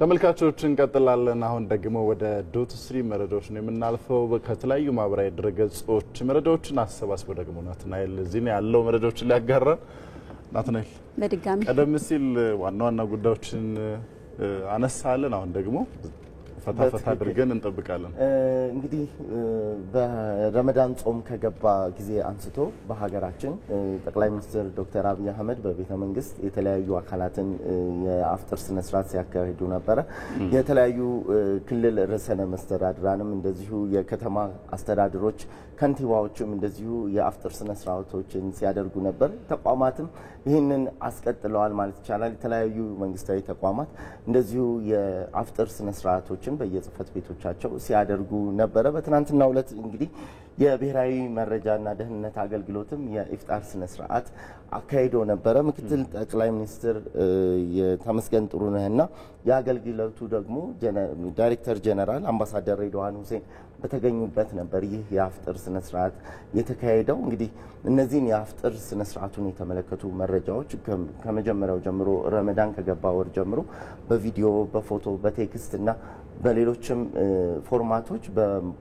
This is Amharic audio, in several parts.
ተመልካቾች እንቀጥላለን። አሁን ደግሞ ወደ ዶት ስትሪም መረጃዎች ነው የምናልፈው። ከተለያዩ ማህበራዊ ድረገጾች መረጃዎችን አሰባስበው ደግሞ ናትናኤል እዚህ ነው ያለው መረጃዎችን ሊያጋራን። ናትናኤል በድጋሚ ቀደም ሲል ዋና ዋና ጉዳዮችን አነሳለን። አሁን ደግሞ ፈታፈታ አድርገን እንጠብቃለን። እንግዲህ በረመዳን ጾም ከገባ ጊዜ አንስቶ በሀገራችን ጠቅላይ ሚኒስትር ዶክተር አብይ አህመድ በቤተ መንግስት የተለያዩ አካላትን የአፍጥር ስነ ስርዓት ሲያካሂዱ ነበር። የተለያዩ ክልል ርዕሰ መስተዳድራንም እንደዚሁ የከተማ አስተዳደሮች ከንቲባዎችም እንደዚሁ የአፍጥር ስነ ስርዓቶችን ሲያደርጉ ነበር። ተቋማትም ይህንን አስቀጥለዋል ማለት ይቻላል። የተለያዩ መንግስታዊ ተቋማት እንደዚሁ የአፍጥር ስነ ስርዓቶችን በየጽህፈት ቤቶቻቸው ሲያደርጉ ነበር። በትናንትናው ዕለት እንግዲህ የብሔራዊ መረጃና ደህንነት አገልግሎትም የኢፍጣር ስነ ስርዓት አካሂዶ ነበር። ምክትል ጠቅላይ ሚኒስትር ተመስገን ጥሩነህና የአገልግሎቱ ደግሞ ዳይሬክተር ጀነራል አምባሳደር ሬድዋን ሁሴን በተገኙበት ነበር ይህ የአፍጥር ስነ ስርዓት የተካሄደው። እንግዲህ እነዚህን የአፍጥር ስነ ስርዓቱን የተመለከቱ መረጃዎች ከመጀመሪያው ጀምሮ ረመዳን ከገባ ወር ጀምሮ በቪዲዮ፣ በፎቶ፣ በቴክስት እና በሌሎችም ፎርማቶች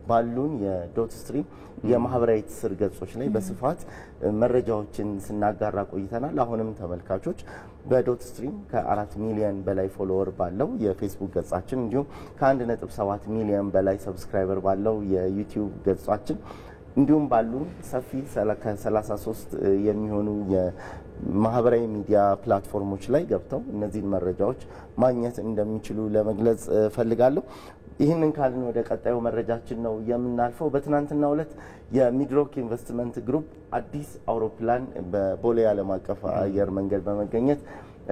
ባሉን የዶት ስትሪም የማህበራዊ ትስስር ገጾች ላይ በስፋት መረጃዎችን ስናጋራ ቆይተናል። አሁንም ተመልካቾች በዶት ስትሪም ከ4 ሚሊዮን በላይ ፎሎወር ባለው የፌስቡክ ገጻችን እንዲሁም ከ1.7 ሚሊዮን በላይ ሰብስክራይበር ባለው የዩቲዩብ ገጻችን እንዲሁም ባሉ ሰፊ ከ33 የሚሆኑ የማህበራዊ ሚዲያ ፕላትፎርሞች ላይ ገብተው እነዚህን መረጃዎች ማግኘት እንደሚችሉ ለመግለጽ ፈልጋለሁ። ይህንን ካልን ወደ ቀጣዩ መረጃችን ነው የምናልፈው። በትናንትናው ዕለት የሚድሮክ ኢንቨስትመንት ግሩፕ አዲስ አውሮፕላን በቦሌ ዓለም አቀፍ አየር መንገድ በመገኘት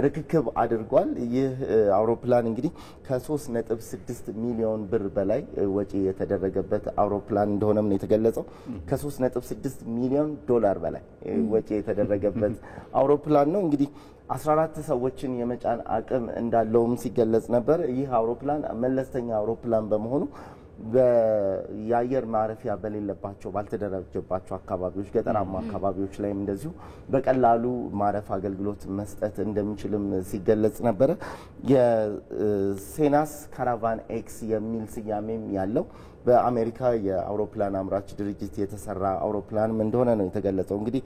ርክክብ አድርጓል። ይህ አውሮፕላን እንግዲህ ከ3.6 ሚሊዮን ብር በላይ ወጪ የተደረገበት አውሮፕላን እንደሆነም ነው የተገለጸው። ከ3.6 ሚሊዮን ዶላር በላይ ወጪ የተደረገበት አውሮፕላን ነው። እንግዲህ 14 ሰዎችን የመጫን አቅም እንዳለውም ሲገለጽ ነበር። ይህ አውሮፕላን መለስተኛ አውሮፕላን በመሆኑ የአየር ማረፊያ በሌለባቸው ባልተደራጀባቸው አካባቢዎች ገጠራማ አካባቢዎች ላይም እንደዚሁ በቀላሉ ማረፍ አገልግሎት መስጠት እንደሚችልም ሲገለጽ ነበር። የሴናስ ካራቫን ኤክስ የሚል ስያሜም ያለው በአሜሪካ የአውሮፕላን አምራች ድርጅት የተሰራ አውሮፕላንም እንደሆነ ነው የተገለጸው። እንግዲህ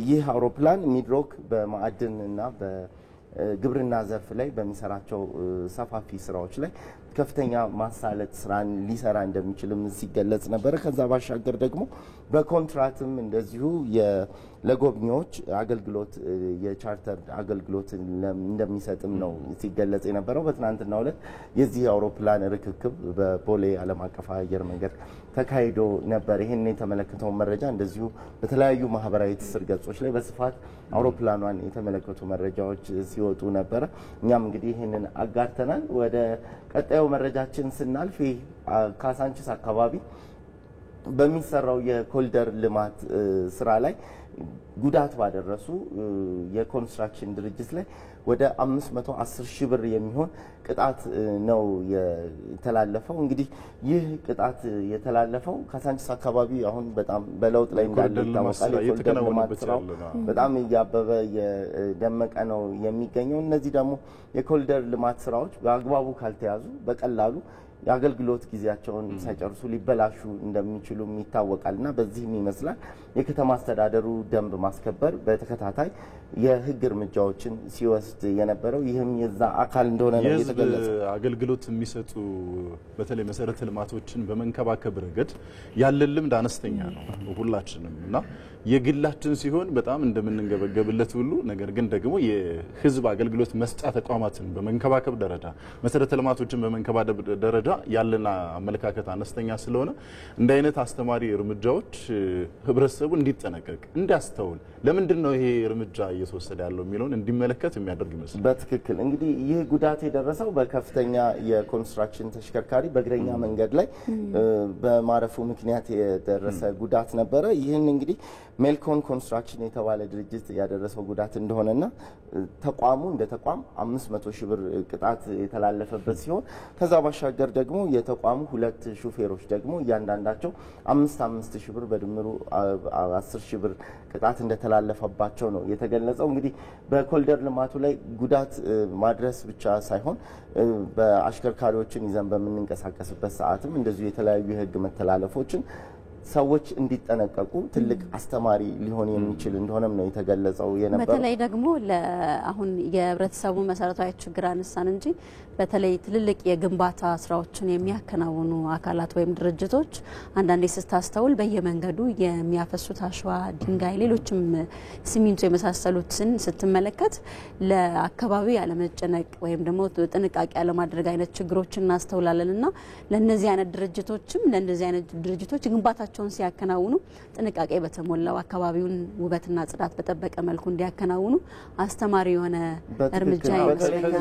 ይህ አውሮፕላን ሚድሮክ በማዕድንና በግብርና ዘርፍ ላይ በሚሰራቸው ሰፋፊ ስራዎች ላይ ከፍተኛ ማሳለጥ ስራን ሊሰራ እንደሚችልም ሲገለጽ ነበር። ከዛ ባሻገር ደግሞ በኮንትራክትም እንደዚሁ ለጎብኚዎች አገልግሎት የቻርተር አገልግሎት እንደሚሰጥም ነው ሲገለጽ የነበረው። በትናንትናው ዕለት የዚህ አውሮፕላን ርክክብ በቦሌ ዓለም አቀፍ አየር መንገድ ተካሂዶ ነበር። ይህን የተመለከተው መረጃ እንደዚሁ በተለያዩ ማህበራዊ ትስስር ገጾች ላይ በስፋት አውሮፕላኗን የተመለከቱ መረጃዎች ሲወጡ ነበር። እኛም እንግዲህ ይህንን አጋርተናል። ወደ ቀጣዩ መረጃችን ስናልፍ ካሳንቺስ አካባቢ በሚሰራው የኮሪደር ልማት ስራ ላይ ጉዳት ባደረሱ የኮንስትራክሽን ድርጅት ላይ ወደ 510 ሺህ ብር የሚሆን ቅጣት ነው የተላለፈው። እንግዲህ ይህ ቅጣት የተላለፈው ካሳንቺስ አካባቢ አሁን በጣም በለውጥ ላይ እንዳለ ይታወቃል። የኮሪደር ልማት ስራው በጣም እያበበ የደመቀ ነው የሚገኘው። እነዚህ ደግሞ የኮሪደር ልማት ስራዎች በአግባቡ ካልተያዙ በቀላሉ የአገልግሎት ጊዜያቸውን ሳይጨርሱ ሊበላሹ እንደሚችሉ ይታወቃልና በዚህም ይመስላል የከተማ አስተዳደሩ ደንብ ማስከበር በተከታታይ የህግ እርምጃዎችን ሲወስድ የነበረው። ይህም የዛ አካል እንደሆነ ነው የተገለጸው። አገልግሎት የሚሰጡ በተለይ መሰረተ ልማቶችን በመንከባከብ ረገድ ያለን ልምድ አነስተኛ ነው ሁላችንም እና የግላችን ሲሆን በጣም እንደምንንገበገብለት ሁሉ ነገር ግን ደግሞ የህዝብ አገልግሎት መስጫ ተቋማትን በመንከባከብ ደረጃ መሰረተ ልማቶችን በመንከባከብ ደረጃ ያለና አመለካከት አነስተኛ ስለሆነ እንደ አይነት አስተማሪ እርምጃዎች ህብረተሰቡ እንዲጠነቀቅ እንዲያስተውል ለምንድን ነው ይሄ እርምጃ እየተወሰደ ያለው የሚለውን እንዲመለከት የሚያደርግ ይመስላል። በትክክል እንግዲህ ይህ ጉዳት የደረሰው በከፍተኛ የኮንስትራክሽን ተሽከርካሪ በእግረኛ መንገድ ላይ በማረፉ ምክንያት የደረሰ ጉዳት ነበረ። ይህን እንግዲህ ሜልኮን ኮንስትራክሽን የተባለ ድርጅት ያደረሰው ጉዳት እንደሆነና ተቋሙ እንደ ተቋም 500 ሺህ ብር ቅጣት የተላለፈበት ሲሆን ከዛ ባሻገር ደግሞ የተቋሙ 2 ሹፌሮች ደግሞ እያንዳንዳቸው 5,000 ብር በድምሩ 10,000 ብር ቅጣት እንደተላለፈባቸው ነው የተገለጸው። እንግዲህ በኮሪደር ልማቱ ላይ ጉዳት ማድረስ ብቻ ሳይሆን በአሽከርካሪዎችን ይዘን በምንንቀሳቀስበት ሰዓትም እንደዚሁ የተለያዩ የህግ መተላለፎችን ሰዎች እንዲጠነቀቁ ትልቅ አስተማሪ ሊሆን የሚችል እንደሆነም ነው የተገለጸው የነበረው። በተለይ ደግሞ ለአሁን የህብረተሰቡ መሰረታዊ ችግር አነሳን እንጂ በተለይ ትልልቅ የግንባታ ስራዎችን የሚያከናውኑ አካላት ወይም ድርጅቶች አንዳንዴ ስታስተውል በየመንገዱ የሚያፈሱት አሸዋ፣ ድንጋይ፣ ሌሎችም ሲሚንቶ የመሳሰሉትን ስትመለከት ለአካባቢው ያለመጨነቅ ወይም ደግሞ ጥንቃቄ ያለማድረግ አይነት ችግሮችን እናስተውላለንና ለነዚህ አይነት ድርጅቶች ግንባታቸውን ሲያከናውኑ ጥንቃቄ በተሞላው አካባቢውን ውበትና ጽዳት በጠበቀ መልኩ እንዲያከናውኑ አስተማሪ የሆነ እርምጃ ይመስላል።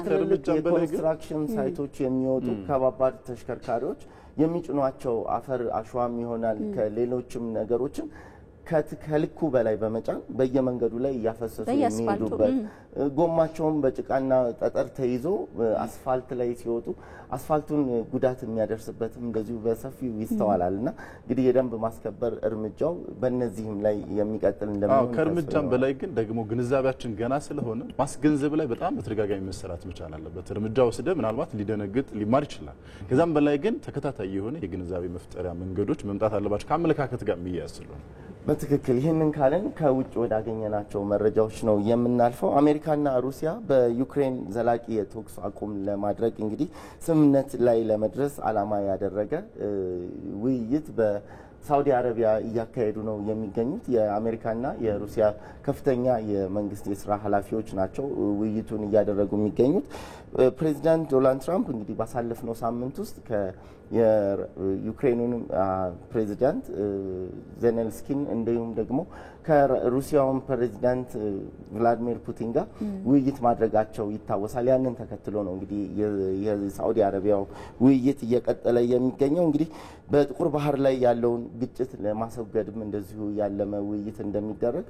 ኮንስትራክሽን ሳይቶች የሚወጡ ከባባድ ተሽከርካሪዎች የሚጭኗቸው አፈር አሸዋም ይሆናል ከሌሎችም ነገሮችን ከልኩ በላይ በመጫን በየመንገዱ ላይ ያፈሰሱ የሚሄዱበት ጎማቸውን በጭቃና ጠጠር ተይዞ አስፋልት ላይ ሲወጡ አስፋልቱን ጉዳት የሚያደርስበትም እንደዚሁ በሰፊው ይስተዋላልና እንግዲህ የደንብ ማስከበር እርምጃው በእነዚህም ላይ የሚቀጥል እንደሚሆን ከእርምጃም በላይ ግን ደግሞ ግንዛቤያችን ገና ስለሆነ ማስገንዘብ ላይ በጣም በተደጋጋሚ መሰራት መቻል አለበት። እርምጃ ወስደ ምናልባት ሊደነግጥ ሊማር ይችላል። ከዛም በላይ ግን ተከታታይ የሆነ የግንዛቤ መፍጠሪያ መንገዶች መምጣት አለባቸው ከአመለካከት ጋር የሚያያዝ ስለሆነ በትክክል ይህንን ካለን ከውጭ ወዳገኘናቸው መረጃዎች ነው የምናልፈው። አሜሪካና ሩሲያ በዩክሬን ዘላቂ የተኩስ አቁም ለማድረግ እንግዲህ ስምምነት ላይ ለመድረስ ዓላማ ያደረገ ውይይት በሳውዲ አረቢያ እያካሄዱ ነው የሚገኙት። የአሜሪካና የሩሲያ ከፍተኛ የመንግስት የስራ ኃላፊዎች ናቸው ውይይቱን እያደረጉ የሚገኙት። ፕሬዚዳንት ዶናልድ ትራምፕ እንግዲህ ባሳለፍነው ሳምንት ውስጥ የዩክሬኑን ፕሬዚዳንት ዜሌንስኪን እንዲሁም ደግሞ ከሩሲያውን ፕሬዚዳንት ቭላዲሚር ፑቲን ጋር ውይይት ማድረጋቸው ይታወሳል። ያንን ተከትሎ ነው እንግዲህ የሳዑዲ አረቢያው ውይይት እየቀጠለ የሚገኘው። እንግዲህ በጥቁር ባህር ላይ ያለውን ግጭት ለማስወገድም እንደዚሁ ያለመ ውይይት እንደሚደረግ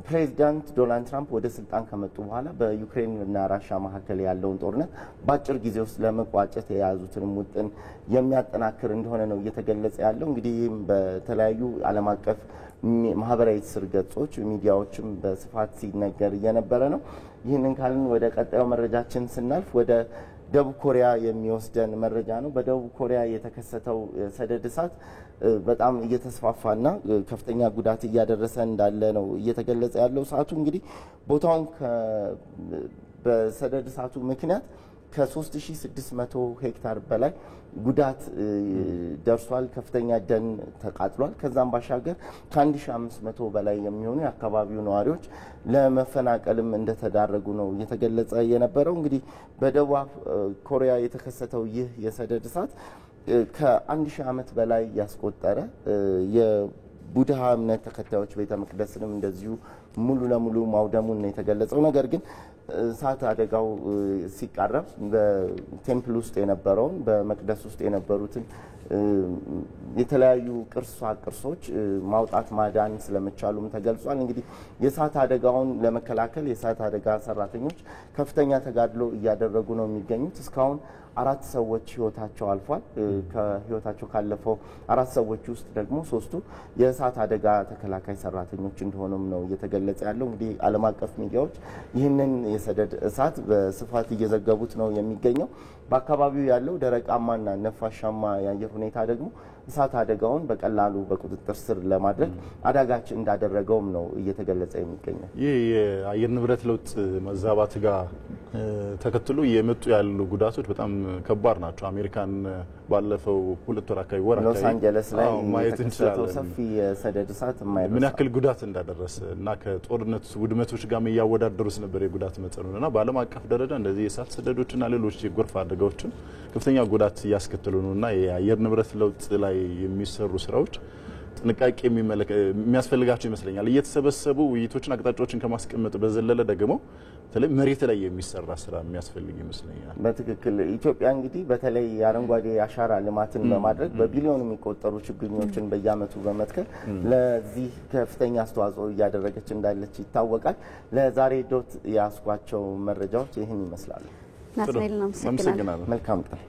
ፕሬዚዳንት ዶናልድ ትራምፕ ወደ ስልጣን ከመጡ በኋላ በዩክሬንና ራሻ መካከል ያለውን ጦርነት በአጭር ጊዜ ውስጥ ለመቋጨት የያዙትን ውጥን የሚያጠናክር እንደሆነ ነው እየተገለጸ ያለው። እንግዲህ በተለያዩ ዓለም አቀፍ ማህበራዊ ትስስር ገጾች ሚዲያዎችም በስፋት ሲነገር እየነበረ ነው። ይህንን ካልን ወደ ቀጣዩ መረጃችን ስናልፍ ወደ ደቡብ ኮሪያ የሚወስደን መረጃ ነው። በደቡብ ኮሪያ የተከሰተው ሰደድ እሳት በጣም እየተስፋፋና ከፍተኛ ጉዳት እያደረሰ እንዳለ ነው እየተገለጸ ያለው። እሳቱ እንግዲህ ቦታውን በሰደድ እሳቱ ምክንያት ከ3600 ሄክታር በላይ ጉዳት ደርሷል። ከፍተኛ ደን ተቃጥሏል። ከዛም ባሻገር ከ1500 በላይ የሚሆኑ የአካባቢው ነዋሪዎች ለመፈናቀልም እንደተዳረጉ ነው እየተገለጸ የነበረው። እንግዲህ በደቡብ ኮሪያ የተከሰተው ይህ የሰደድ እሳት ከ1000 ዓመት በላይ ያስቆጠረ የቡድሃ እምነት ተከታዮች ቤተ መቅደስንም እንደዚሁ ሙሉ ለሙሉ ማውደሙን ነው የተገለጸው። ነገር ግን እሳት አደጋው ሲቃረብ በቴምፕል ውስጥ የነበረውን በመቅደስ ውስጥ የነበሩትን የተለያዩ ቅርሶች ማውጣት ማዳን ስለመቻሉም ተገልጿል። እንግዲህ የእሳት አደጋውን ለመከላከል የእሳት አደጋ ሰራተኞች ከፍተኛ ተጋድሎ እያደረጉ ነው የሚገኙት። እስካሁን 4 ሰዎች ህይወታቸው አልፏል። ከህይወታቸው ካለፈው 4 ሰዎች ውስጥ ደግሞ 3ቱ የእሳት አደጋ ተከላካይ ሰራተኞች እንደሆኑም ነው እየተገለጸ ያለው። እንግዲህ ዓለም አቀፍ ሚዲያዎች ይህንን የሰደድ እሳት በስፋት እየዘገቡት ነው የሚገኘው። በአካባቢው ያለው ደረቃማና ነፋሻማ የአየር ሁኔታ ደግሞ እሳት አደጋውን በቀላሉ በቁጥጥር ስር ለማድረግ አዳጋች እንዳደረገውም ነው እየተገለጸ የሚገኘው። ይህ የአየር ንብረት ለውጥ መዛባት ጋር ተከትሎ የመጡ ያሉ ጉዳቶች በጣም ከባድ ናቸው። አሜሪካን ባለፈው 2 ወር አካባቢ ሎስ አንጀለስ ላይ ማየት እንችላለን። ሰፊ የሰደድ እሳት ምን ያክል ጉዳት እንዳደረሰ እና ከጦርነት ውድመቶች ጋር ያወዳደሩት ነበር የጉዳት መጠኑና በዓለም አቀፍ ደረጃ እንደዚህ የእሳት ሰደዶችና ሌሎች የጎርፍ አደጋዎችን ከፍተኛ ጉዳት እያስከተሉ ነውና የአየር ንብረት ለውጥ ላይ የሚሰሩ ስራዎች ጥንቃቄ የሚያስፈልጋቸው ይመስለኛል። እየተሰበሰቡ ውይይቶችን አቅጣጫዎችን ከማስቀመጥ በዘለለ ደግሞ በተለይ መሬት ላይ የሚሰራ ስራ የሚያስፈልግ ይመስለኛል። በትክክል ኢትዮጵያ እንግዲህ በተለይ የአረንጓዴ አሻራ ልማትን በማድረግ በቢሊዮን የሚቆጠሩ ችግኞችን በየዓመቱ በመትከል ለዚህ ከፍተኛ አስተዋጽኦ እያደረገች እንዳለች ይታወቃል። ለዛሬ ዶት ያስኳቸው መረጃዎች ይህን ይመስላሉ። ናትናኤል፣ አመሰግናለሁ። መልካም ቀን።